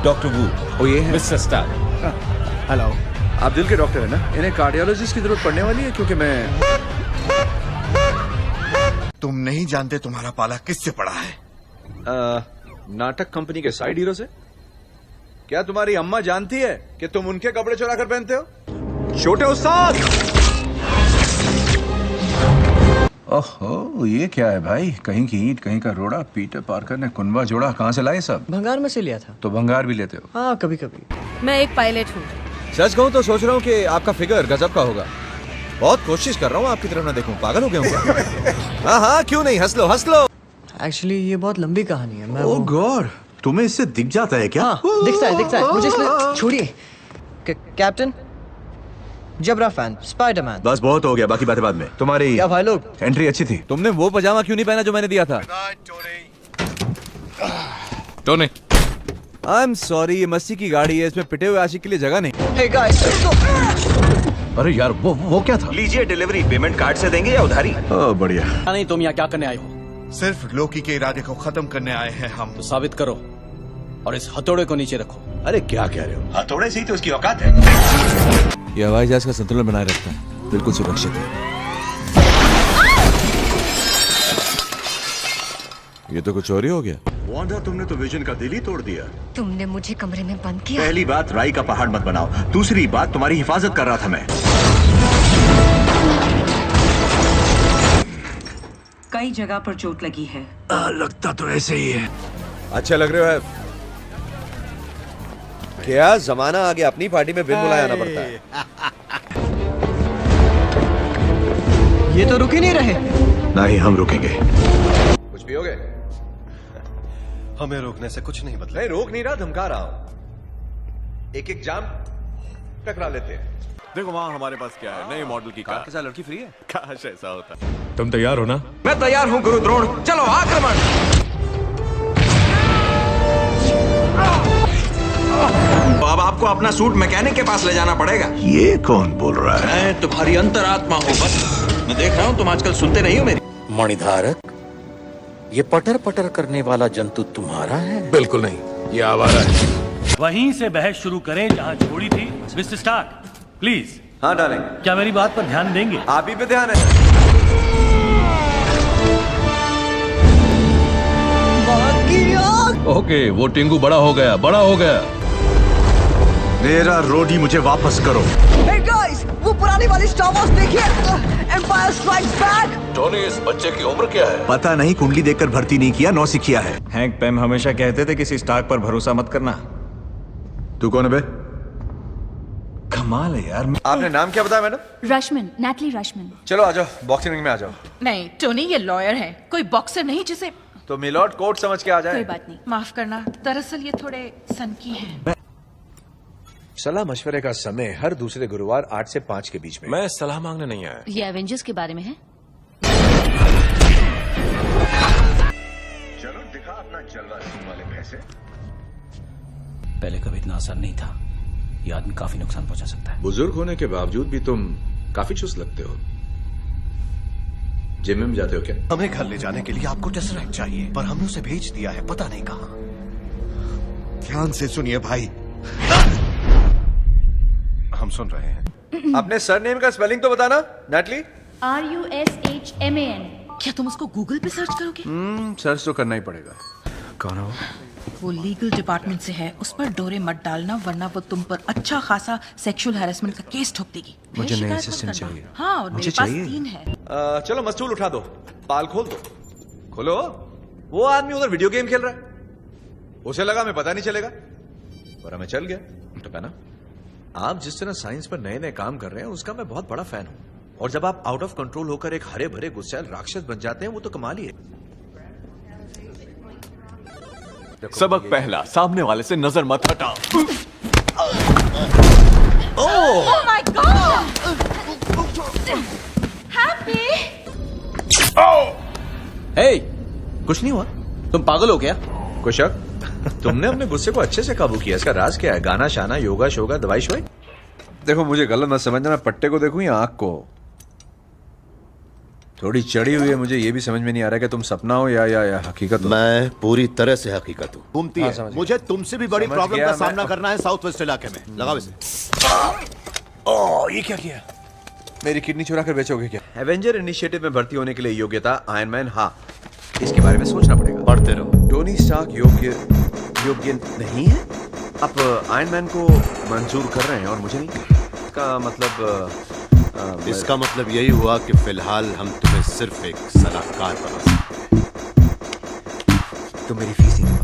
Doctor वू। वो ये है मिस्टर स्टार्क। हेलो। आप दिल के डॉक्टर है ना? इन्हें कार्डियोलॉजिस्ट की जरूरत पड़ने वाली है क्योंकि मैं तुम नहीं जानते तुम्हारा पाला किससे पड़ा है? नाटक कंपनी के साइड हीरो से। क्या तुम्हारी अम्मा जानती है कि तुम उनके कपड़े चुरा कर पहनते हो? छोटे उस्ताद। ओहो, ये क्या है भाई? कहीं की ईंट कहीं का रोड़ा। पीटर पार्कर ने कुनबा जोड़ा। कहाँ से लाए सब? भंगार में से लिया था। तो भंगार भी लेते हो? हाँ, कभी कभी। मैं एक पायलट हूँ। सच कहूं तो सोच रहा हूं कि आपका फिगर गजब का होगा। बहुत कोशिश कर रहा हूं आपकी तरफ ना देखूं। पागल हो गया हूं? हाँ हाँ, क्यों नहीं, हंस लो हंस लो। एक्चुअली ये बहुत लंबी कहानी है। मैं ओह गॉड, तुम्हें इससे दिख जाता है क्या? हाँ, दिखता है। मुझे इसमें छोड़िए। कैप्टन, जबरा फैन, स्पाइडरमैन। बस बहुत हो गया, बाकी बातें बाद में। तुम्हारी क्या भाई लोग? एंट्री अच्छी थी। तुमने वो पजामा क्यों नहीं पहना जो मैंने दिया था? टोनी, आई एम सॉरी, ये मस्ती की गाड़ी है, इसमें पिटे हुए आशिक के लिए जगह नहीं। हे गाइस, अरे यार, वो क्या था? लीजिए डिलीवरी। पेमेंट कार्ड से देंगे या उधारी? ओह बढ़िया। नहीं, तुम यहाँ क्या करने आए हो? सिर्फ लोकी के इरादे को खत्म करने आए हैं हम। तो साबित करो और इस हथौड़े को नीचे रखो। अरे क्या कह रहे हो? हथौड़े से ही तो उसकी औकात है। ये हवाई जहाज का संतुलन बनाए रखता है, बिल्कुल सुरक्षित है। ये तो कुछ और ही हो गया। वांडा, तुमने तो विजन का दिल ही तोड़ दिया। तुमने मुझे कमरे में बंद किया। पहली बात, राई का पहाड़ मत बनाओ। दूसरी बात, तुम्हारी हिफाजत कर रहा था मैं। कई जगह पर चोट लगी है। लगता तो ऐसे ही है। अच्छा लग रहे हो। क्या जमाना आ गया, अपनी पार्टी में बिन बुलाए आना पड़ता है। ये तो रुक ही नहीं रहे। नहीं, हम रुकेंगे। कुछ भी हो गए? हमें रोकने से कुछ नहीं बदला। नहीं, रोक नहीं रहा, धमका रहा हूं। एक एक जाम टकरा लेते हैं। देखो वहाँ हमारे पास क्या है, नए मॉडल की कार के साथ लड़की फ्री है। काश ऐसा होता। तुम तैयार हो ना? मैं तैयार हूँ गुरु द्रोण, चलो आक्रमण। अब आपको अपना सूट मैकेनिक के पास ले जाना पड़ेगा। ये कौन बोल रहा है? मैं तुम्हारी अंतरात्मा हूँ। बस मैं देख रहा हूँ तुम आजकल सुनते नहीं हो मेरी। मणिधारक, ये पटर पटर करने वाला जंतु तुम्हारा है? बिल्कुल नहीं, ये आवारा है। वहीं से बहस शुरू करें जहां छोड़ी थी। Mister Stark, please. हाँ डालेंगे। क्या मेरी बात पर ध्यान देंगे? आप ही पे ध्यान है। ओके, वो टिंगू बड़ा हो गया। मेरा रोडी मुझे वापस करो। हे गाइस, वो पुरानी वाली स्टार वॉर्स देखिए, एम्पायर स्ट्राइक्स बैक। टोनी, इस बच्चे की उम्र क्या है? पता नहीं, कुंडली देखकर भर्ती नहीं किया, नौसिखिया है। हैंक पैम हमेशा कहते थे किसी स्टार्क पर भरोसा मत करना। तू कौन है बे? कमाल है यार। आपने नाम क्या बताया मैडम? रश्मिन, नैटली रश्मिन। चलो आ जाओ, बॉक्सिंग रिंग में आ जाओ। नहीं टोनी, ये लॉयर है, कोई बॉक्सर नहीं जिसे। तो मिलॉर्ड कोर्ट समझ के आ जाए। कोई बात नहीं, माफ करना, दरअसल ये थोड़े सनकी हैं। सलाह मशवरे का समय हर दूसरे गुरुवार 8 से 5 के बीच में। मैं सलाह मांगने नहीं आया। ये एवेंजर्स के बारे में है। चलो दिखा अपना जलवा सिंह वाले पैसे। पहले कभी इतना आसान नहीं था। ये आदमी काफी नुकसान पहुंचा सकता है। बुजुर्ग होने के बावजूद भी तुम काफी चुस्त लगते हो। जिम में जाते हो क्या? हमें घर ले जाने के लिए आपको टेसरैक्ट चाहिए, पर हमने उसे भेज दिया है, पता नहीं कहाँ। ध्यान से सुनिए भाई। हम सुन रहे हैं। अपने सरनेम का स्पेलिंग तो बताना, नैटली। RUSHMAN। क्या तुम उसको गूगल पे सर्च करोगे? सर्च तो करना ही पड़ेगा। कौन है वो लीगल डिपार्टमेंट से है, उस पर डोरे मत डालना वरना वो तुम पर अच्छा खासा सेक्सुअल हैरेसमेंट का केस ठोक देगी। मुझे नई शिकायत मत असिस्टेंट करना। चाहिए। हाँ, और मुझे मेरे पास चाहिए। 3 है। चलो मस्तूल उठा दो, पाल खोल दो। खोलो। वो आदमी उधर वीडियो गेम खेल रहा है, उसे लगा मैं पता नहीं चलेगा, और मैं चल गया। तो कहना, आप जिस तरह साइंस पर नए नए काम कर रहे हैं उसका मैं बहुत बड़ा फैन हूं, और जब आप आउट ऑफ कंट्रोल होकर एक हरे भरे गुस्सैल राक्षस बन जाते हैं वो तो कमाल ही है। सबक पहला, सामने वाले से नजर मत हटाओ। Oh my God! Happy? हे, कुछ नहीं हुआ। तुम पागल हो क्या? कुशक, तुमने अपने गुस्से को अच्छे से काबू किया, इसका राज क्या है? गाना शाना, योगा शोगा, दवाई शवाई? देखो मुझे गलत मत समझना, मैं पट्टे को देखूं या आंख को? थोड़ी चढ़ी हुई है, मुझे ये भी समझ में नहीं आ रहा कि तुम सपना हो या हकीकत हो। मैं पूरी तरह से हकीकत हूँ। घूमती है। मुझे तुमसे भी बड़ी प्रॉब्लम का सामना करना है साउथ वेस्ट इलाके में। लगाओ इसे। ओह, ये क्या किया? मेरी किडनी चुरा कर बेचोगे क्या? एवेंजर इनिशिएटिव में भर्ती होने के लिए योग्यता आयरन मैन, हाँ, इसके बारे में सोचना पड़ेगा। पढ़ते रहो। टोनी स्टार्क योग्य नहीं है? आप आयरन मैन को मंजूर कर रहे हैं और मुझे नहीं? इसका मतलब यही हुआ कि फिलहाल हम तुम्हें सिर्फ एक सलाहकार बना सकते हैं। तो मेरी फीस नहीं दे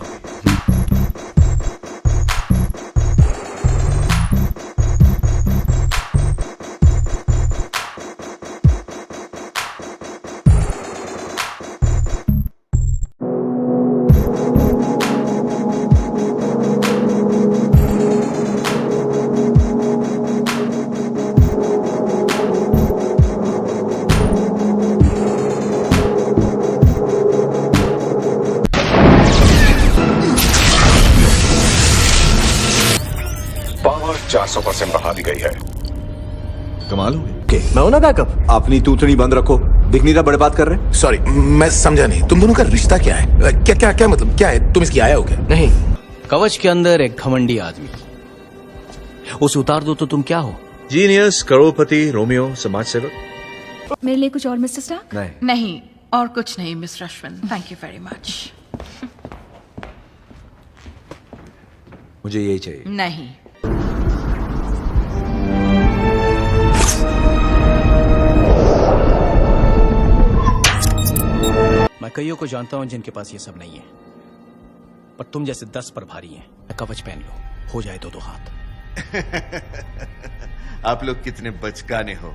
पावर 400% बढ़ा दी गई है। कमाल हो गई। मैं हूं ना बैकअप। अपनी तूतनी बंद रखो, दिख नहीं रहा बड़े बात कर रहे हैं। सॉरी, मैं समझा नहीं, तुम दोनों का रिश्ता क्या है? क्या मतलब क्या है? तुम इसकी आया हो क्या? नहीं, कवच के अंदर एक घमंडी आदमी, उसे उतार दो तो तुम क्या हो? जीनियस, करोड़पति, रोमियो, समाज सेवक। मेरे लिए कुछ और मिस्टर स्टार्क? नहीं, और कुछ नहीं miss Ashwin, thank you very much. मुझे यही चाहिए। नहीं। मैं कईयों को जानता हूं जिनके पास ये सब नहीं है, पर तुम जैसे 10 पर भारी हैं। कवच पहन लो, हो जाए तो हाथ। आप लोग कितने बचकाने हो,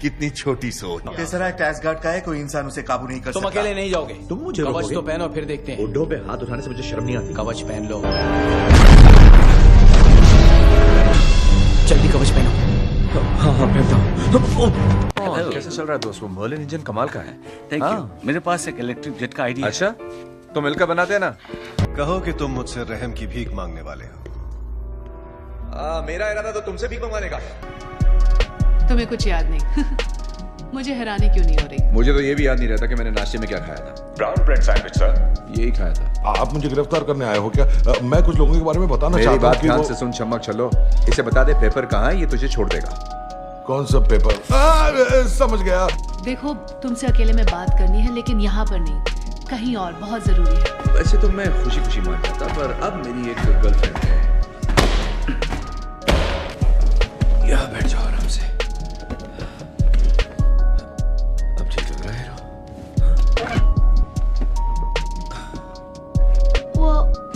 कितनी छोटी सोच। टेसरैक्ट एसगार्ड का है, कोई इंसान उसे काबू नहीं कर सकता। तुम अकेले नहीं जाओगे। तुम मुझे कवच तो पहनो, फिर देखते हैं। बुड्ढों पे हाथ उठाने से मुझे शर्म नहीं आती। कवच पहन लो, जल्दी कवच पहनो। हाँ पहनता हूँ। कैसा चल रहा है दोस्त? वो मर्लिन इंजन कमाल का है। Thank you. मेरे पास एक इलेक्ट्रिक जेट का आइडिया। अच्छा, तो मिलकर बनाते हैं ना। कहो कि तुम मुझसे रहम की भीख मांगने वाले हो। मेरा इरादा तो तुमसे भीख मंगवाने का। तुम्हें कुछ याद नहीं। मुझे हैरानी क्यों नहीं हो रही? मुझे तो ये भी याद नहीं रहता कि मैंने नाश्ते में क्या खाया था। Brown bread sandwich sir. यही खाया था। आप मुझे गिरफ्तार करने आए हो क्या? मैं कुछ लोगों के बारे में बताना मेरी चाहता हूँ। बात ध्यान से सुन चमक, चलो इसे बता दे पेपर कहाँ है, ये तुझे छोड़ देगा। कौन सा पेपर? समझ गया। देखो, तुमसे अकेले में बात करनी है, लेकिन यहाँ पर नहीं, कहीं और बहुत जरूरी है। वैसे तो मैं खुशी खुशी मान जाता, पर अब मेरी एक गर्लफ्रेंड है। यहाँ बैठ जाओ आराम से। अब ठीक लग रहा है?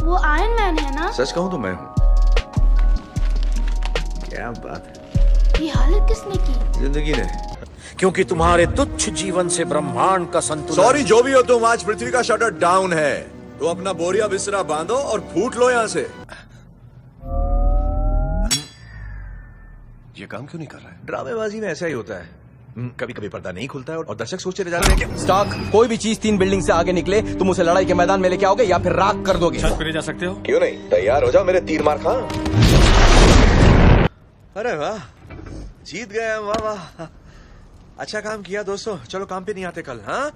वो आयरन मैन है ना? सच कहूं तो मैं हूं। क्या बात है। ये हालत किसने की? जिंदगी ने। क्योंकि तुम्हारे तुच्छ जीवन से ब्रह्मांड का संतुलन। सॉरी जो भी हो तुम, आज पृथ्वी का शटर डाउन है, तो अपना बोरिया बिस्तरा बांधो और फूट लो यहां से। ये काम क्यों नहीं कर रहा है? ड्रामेबाजी में ऐसा ही होता है, कभी कभी पर्दा नहीं खुलता है और दर्शक सोचते रह जाते हैं कि स्टार्क, कोई भी चीज 3 बिल्डिंग से आगे निकले, तुम उसे लड़ाई के मैदान में लेके आओगे या फिर राख कर दोगे। छत पे ले जा सकते हो? क्यों नहीं, तैयार हो जाओ मेरे तीर मार खा। अरे वाह, जीत गए हम, वाह वाह, अच्छा काम किया दोस्तों। चलो काम पे नहीं आते कल। हाँ,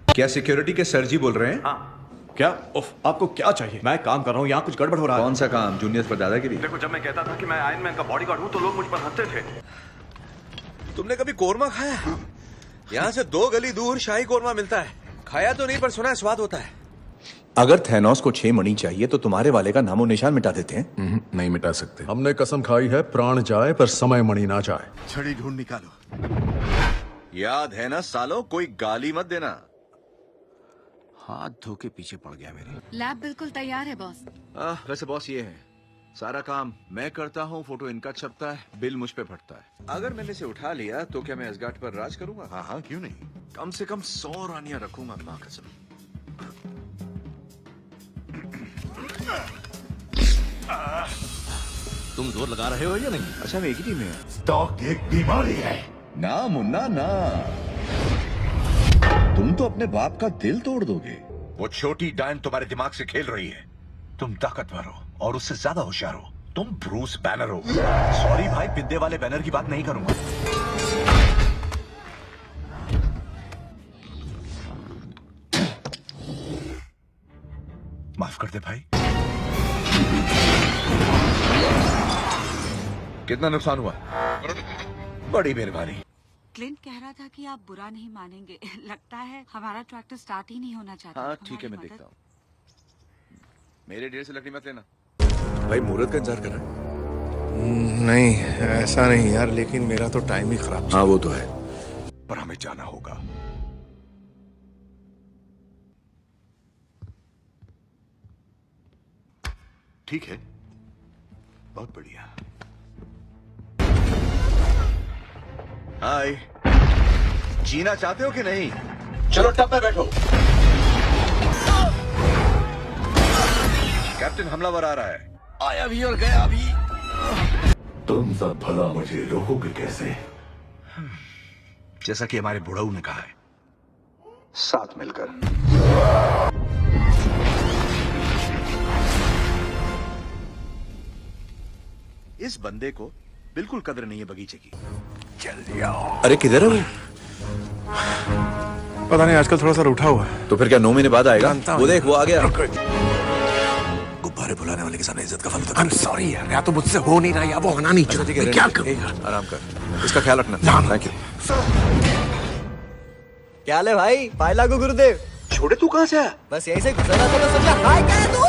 क्या सिक्योरिटी के सर जी बोल रहे हैं? हाँ। क्या? उफ, आपको क्या चाहिए? मैं काम कर रहा हूँ, यहाँ कुछ गड़बड़ हो रहा है। कौन सा काम? जूनियर्स पर दादागिरी? देखो, जब मैं कहता था कि मैं आयरन मैन का बॉडीगार्ड हूँ, तो लोग मुझ पर हंसते थे। तुमने कभी कोरमा खाया? यहाँ से 2 गली दूर शाही कोरमा मिलता है। खाया तो नहीं, पर सुना है स्वाद होता है। अगर थैनोस को 6 मणि चाहिए तो तुम्हारे वाले का नामो निशान मिटा देते हैं। नहीं मिटा सकते। हमने कसम खाई है, प्राण जाए पर समय मणि ना जाए। छड़ी ढूंढ निकालो। याद है ना सालो, कोई गाली मत देना। हाथ धो के पीछे पड़ गया मेरे। लैब बिल्कुल तैयार है बॉस। वैसे बॉस ये है, सारा काम मैं करता हूँ, फोटो इनका छपता है, बिल मुझ पे फटता है। अगर मैंने इसे उठा लिया तो क्या मैं एसगार्ड पर राज करूंगा? हाँ हाँ, क्यों नहीं। कम से कम 100 रानियां रखूंगा, माँ कसम। तुम जोर लगा रहे हो या नहीं? अच्छा, मैं एक ही टीम में। स्टॉक एक बीमारी है ना मुन्ना ना, तुम तो अपने बाप का दिल तोड़ दोगे। वो छोटी डायन तुम्हारे दिमाग से खेल रही है। तुम ताकतवर हो और उससे ज्यादा होशियार हो। तुम ब्रूस बैनर हो। सॉरी भाई, पिद्दे वाले बैनर की बात नहीं करूंगा। कर दे भाई। कितना नुकसान हुआ? बड़ी मेहरबानी। क्लिंट कह रहा था कि आप बुरा नहीं मानेंगे। लगता है हमारा ट्रैक्टर स्टार्ट ही नहीं होना चाहता। हाँ ठीक है, मैं देखता हूँ। मेरे ढेर से लकड़ी मत लेना। भाई मुहूर्त का इंतजार कर रहा है? नहीं ऐसा नहीं यार, लेकिन मेरा तो टाइम ही खराब। हाँ वो तो है, पर हमें जाना होगा। ठीक है, बहुत बढ़िया। हाय, जीना चाहते हो कि नहीं? चलो टब में बैठो। कैप्टन हमलावर आ रहा है। आया भी और गया भी। तुम सब भला मुझे रोकोगे कैसे? जैसा कि हमारे बुढ़ऊ ने कहा है, साथ मिलकर। इस बंदे को बिल्कुल कदर नहीं है बगीचे की। चल जाओ। अरे किधर है वो? पता नहीं, आजकल थोड़ा सा रूठा हुआ है। तो फिर क्या 9 महीने बाद आएगा? वो देख, वो आ गया। गुब्बारे बुलाने वाले के सामने इज्जत का फलूदा। I'm sorry यार, या तो मुझसे हो नहीं रहा या वो होना नहीं चाहते। मैं क्या करूंगा? आराम कर, इसका ख्याल रखना। Thank you. क्या हाल है भाई? पाए लागू गुरुदेव। छोड़े तू कहाँ से आया? बस यहीं से गुजरा था तो सोचा हाय क्या है तू?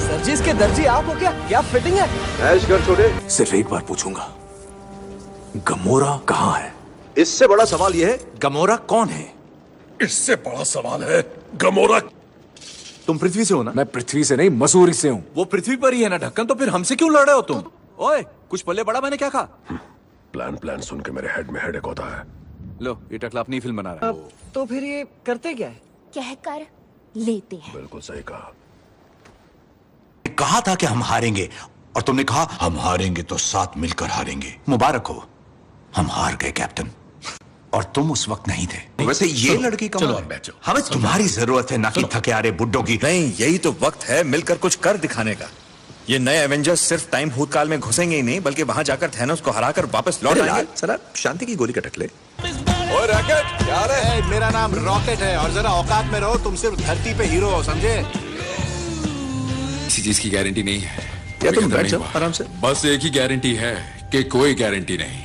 सर्जिस के दर्जी आप हो क्या? क्या फिटिंग है? ऐश कर छोड़े। सिर्फ एक बार पूछूंगा, गमोरा कहाँ है? इससे बड़ा सवाल यह है, गमोरा कौन है? इससे बड़ा सवाल है, गमोरा। तुम पृथ्वी से हो ना? मैं पृथ्वी से नहीं, मसूरी से हूँ। वो पृथ्वी पर ही है ना ढक्कन, तो फिर हमसे क्यों लड़ रहे हो तुम? ओए, कुछ पल्ले बड़ा मैंने क्या कहा? प्लान सुन के मेरे हेड में हेडेक होता है। लो, ये टकला अपनी फिल्म बना रहा है। तो फिर ये करते क्या है? कहकर लेते हैं। बिल्कुल सही कहा। कहा था कि हम हारेंगे, और तुमने कहा हम हारेंगे तो साथ मिलकर हारेंगे। मुबारक हो, हम हार गए कैप्टन, और तुम उस वक्त नहीं थे। वैसे ये लड़की का चलो बैठो। हमें तुम्हारी जरूरत है, ना कि थके आ रहे बुड्ढों की। नहीं, यही तो वक्त है मिलकर कुछ कर दिखाने का। ये नए एवेंजर्स सिर्फ टाइम भूतकाल में घुसेंगे ही नहीं, बल्कि वहां जाकर थैनोस को हराकर वापस लौट आएंगे। साला शांति की गोली का टकले। ओए रॉकेट, क्या है? मेरा नाम रॉकेट है और जरा औकात में रहो। तुम सिर्फ धरती पे हीरो हो, समझे? किसी चीज की गारंटी नहीं है। या तुम बैठ जाओ आराम से। बस एक ही गारंटी है कि कोई गारंटी नहीं।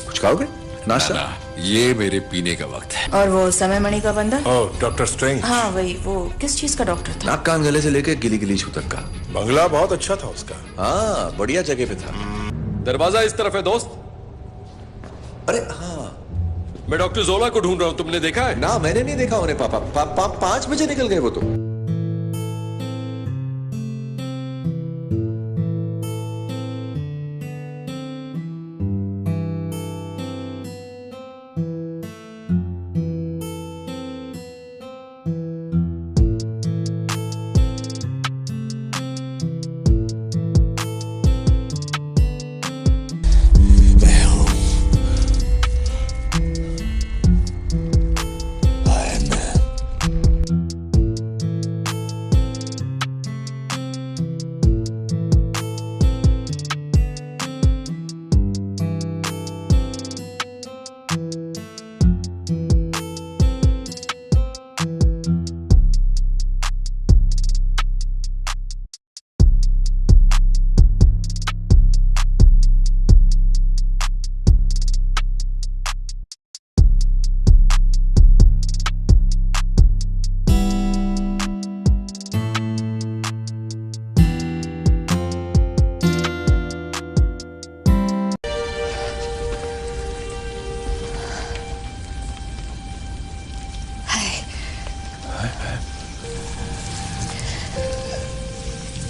कुछ खाओगे? नाश्ता? ये मेरे पीने का वक्त है। और वो समय मणि का बंदा? ओह, डॉक्टर स्ट्रेंज। हाँ वही, वो किस चीज का डॉक्टर था? नाक कान गले से लेके गिली गिली छू तक का। बंगला बहुत अच्छा था उसका। हाँ, बढ़िया जगह पे था। दरवाजा इस तरफ है दोस्त। अरे हाँ, मैं डॉक्टर जोला को ढूंढ रहा हूँ, तुमने देखा है? ना मैंने नहीं देखा उन्हें। पापा 5 बजे निकल गए वो तो।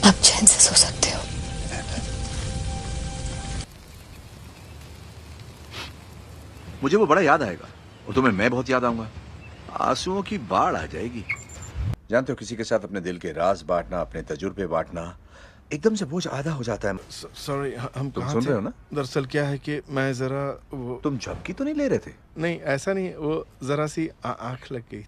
अब चैन से सो सकते हो। मुझे वो बड़ा याद आएगा और तुम्हें मैं बहुत याद आऊंगा। आंसुओं की बाढ़ आ जाएगी। जानते हो, किसी के साथ अपने दिल के राज बांटना, अपने तजुर्बे बांटना, एकदम से बोझ आधा हो जाता है। सॉरी, हम तुम सुन रहे हो ना? दरअसल क्या है कि मैं जरा वो... तुम झपकी तो नहीं ले रहे थे? नहीं, ऐसा नहीं, वो जरा सी आंख लग गई।